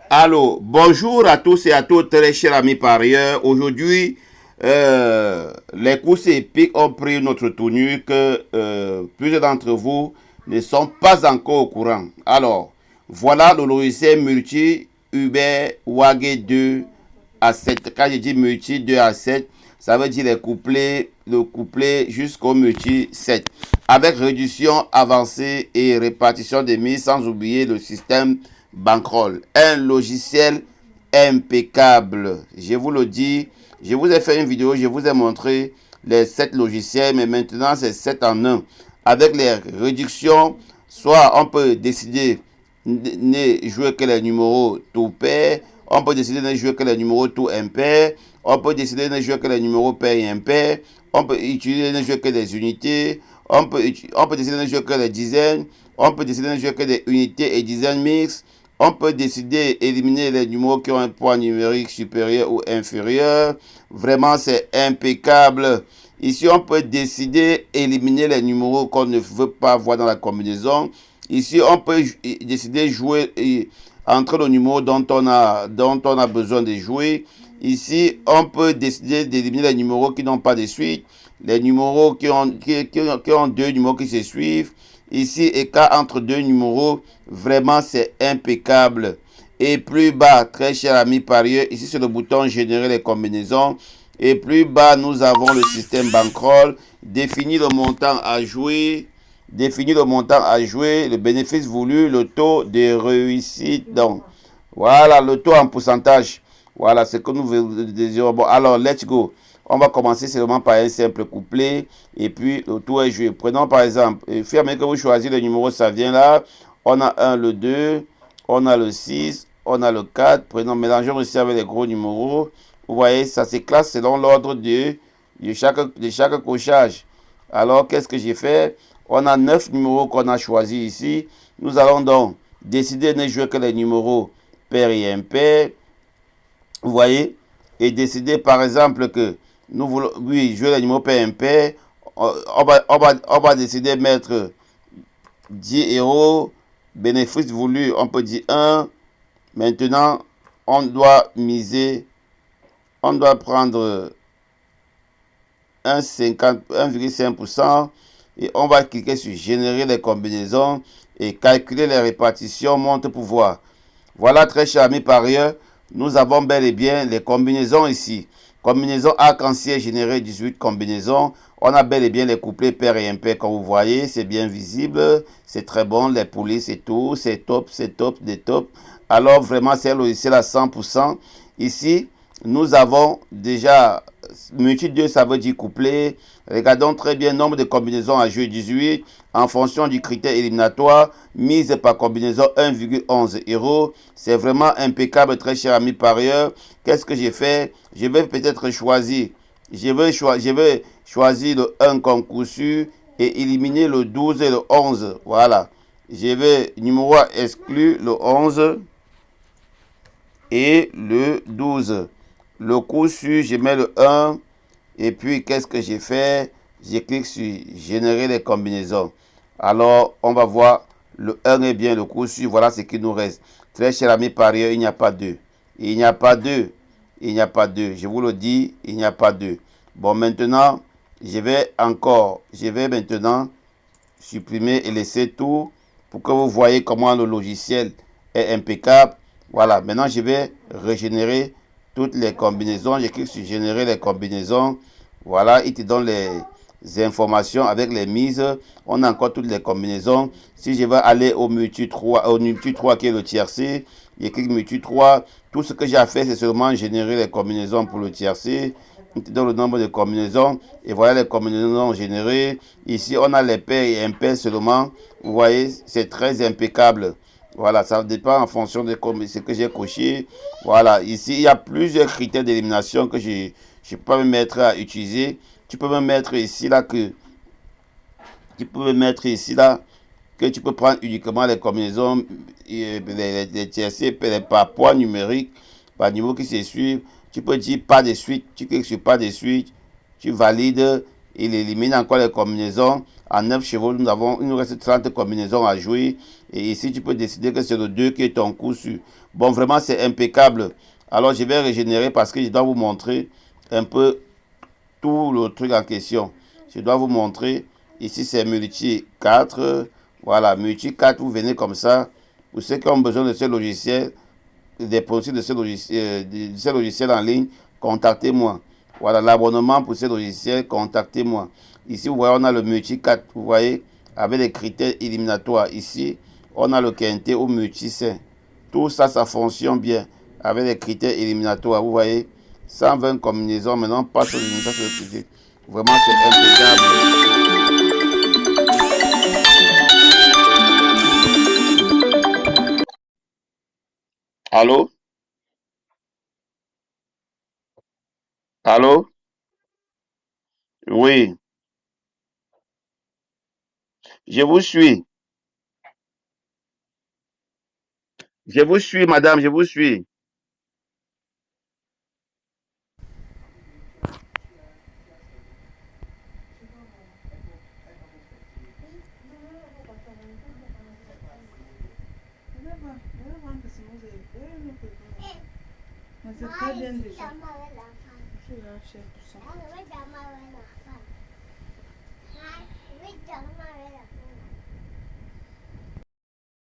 Allô, bonjour à tous et à toutes, très chers amis parieurs. Aujourd'hui, les courses épiques ont pris notre tenue que plusieurs d'entre vous ne sont pas encore au courant. Alors, voilà le logiciel multi Uber Wage 2 à 7. Quand je dis multi 2 à 7, ça veut dire le couplet jusqu'au multi 7. Avec réduction avancée et répartition des mises, sans oublier le système Bankroll. Un logiciel impeccable. Je vous le dis, je vous ai fait une vidéo, je vous ai montré les 7 logiciels, mais maintenant c'est 7 en 1. Avec les réductions, soit on peut décider de jouer que les numéros tout pair, on peut décider de jouer que les numéros tout impair, on peut décider de jouer que les numéros pair et impair, on peut utiliser de jouer que des unités, on peut décider de jouer que les dizaines, on peut décider de jouer que des unités et dizaines mixtes, on peut décider d'éliminer les numéros qui ont un poids numérique supérieur ou inférieur. Vraiment, c'est impeccable. Ici, on peut décider d'éliminer les numéros qu'on ne veut pas voir dans la combinaison. Ici, on peut décider de jouer entre les numéros dont on a besoin de jouer. Ici, on peut décider d'éliminer les numéros qui n'ont pas de suite, les numéros qui ont deux numéros qui se suivent. Ici, écart entre deux numéros, vraiment c'est impeccable. Et plus bas, très cher ami parieur, ici c'est le bouton générer les combinaisons. Et plus bas, nous avons le système bankroll, définir le montant à jouer, le bénéfice voulu, le taux de réussite. Donc, voilà le taux en pourcentage. Voilà ce que nous désirons. Bon, alors, let's go. On va commencer seulement par un simple couplet et puis le tour est joué. Prenons par exemple, fermez que vous choisissez le numéro, ça vient là. On a 1, le 2, on a le 6, on a le 4. Prenons, mélangeons aussi avec les gros numéros. Vous voyez, ça se classe selon l'ordre de chaque cochage. Alors, qu'est-ce que j'ai fait? On a 9 numéros qu'on a choisis ici. Nous allons donc décider de ne jouer que les numéros pair et impair. Vous voyez? Et décider par exemple que nous voulons, oui, jouer les numéros pair impair. On va décider de mettre 10 euros. Bénéfice voulu, on peut dire 1. Maintenant, on doit miser, on doit prendre 1,5% et on va cliquer sur générer les combinaisons et calculer les répartitions montre pouvoir. Voilà, très chers amis parieurs, nous avons bel et bien les combinaisons ici. Combinaison arc-en-ciel générée 18 combinaisons. On a bel et bien les couplets pair et impair comme vous voyez, c'est bien visible, c'est très bon, les polices et tout, c'est top, des top. Alors vraiment c'est un logiciel à 100%. Ici, nous avons déjà multi 2, ça veut dire couplet. Regardons très bien, nombre de combinaisons à jouer 18 en fonction du critère éliminatoire, mise par combinaison 1,11 euros. C'est vraiment impeccable, très cher ami parieur. Qu'est-ce que j'ai fait? Je vais peut-être choisir, je vais choisir le 1 comme coup sûr et éliminer le 12 et le 11. Voilà. Je vais numéro exclu le 11 et le 12. Le coup sûr, je mets le 1. Et puis, qu'est-ce que j'ai fait? Je clique sur générer les combinaisons. Alors, on va voir le 1 est bien le coup sûr. Voilà ce qui nous reste. Très cher ami parieur, il n'y a pas 2. Il n'y a pas 2. Il n'y a pas 2. Je vous le dis, il n'y a pas 2. Bon, maintenant, je vais maintenant supprimer et laisser tout pour que vous voyez comment le logiciel est impeccable. Voilà, maintenant je vais régénérer toutes les combinaisons. Je clique sur générer les combinaisons. Voilà, il te donne les informations avec les mises. On a encore toutes les combinaisons. Si je vais aller au multi 3 qui est le tiercé, je clique multi 3. Tout ce que j'ai à faire, c'est seulement générer les combinaisons pour le tiercé. Il te donne le nombre de combinaisons. Et voilà les combinaisons générées. Ici, on a les pairs et impairs seulement. Vous voyez, c'est très impeccable. Voilà, ça dépend en fonction de ce que j'ai coché. Voilà, ici, il y a plusieurs critères d'élimination que je peux me mettre à utiliser. Tu peux me mettre ici, là, que tu peux prendre uniquement les combinaisons, les tiercés, par poids numérique, par niveau qui se suivent. Tu peux dire pas de suite, tu cliques sur pas de suite, tu valides, il élimine encore les combinaisons. à 9 chevaux, il nous reste 30 combinaisons à jouer. Et ici, tu peux décider que c'est le 2 qui est ton coup sûr. Bon, vraiment, c'est impeccable. Alors, je vais régénérer parce que je dois vous montrer un peu tout le truc en question. Je dois vous montrer. Ici, c'est multi 4. Voilà, multi 4, vous venez comme ça. Pour ceux qui ont besoin de ce logiciel, des produits de ce logiciel en ligne, contactez-moi. Voilà, l'abonnement pour ce logiciel, contactez-moi. Ici, vous voyez, on a le multi 4, vous voyez, avec des critères éliminatoires. Ici, on a le quintet ou multi 5. Tout ça, ça fonctionne bien avec des critères éliminatoires. Vous voyez, 120 combinaisons. Maintenant, on passe aux éliminations de critères. Vraiment, c'est impeccable. Allô? Allô? Oui, je vous suis. Je vous suis, madame, je vous suis. Mais c'est très bien déjà. Je suis là, chef pour ça.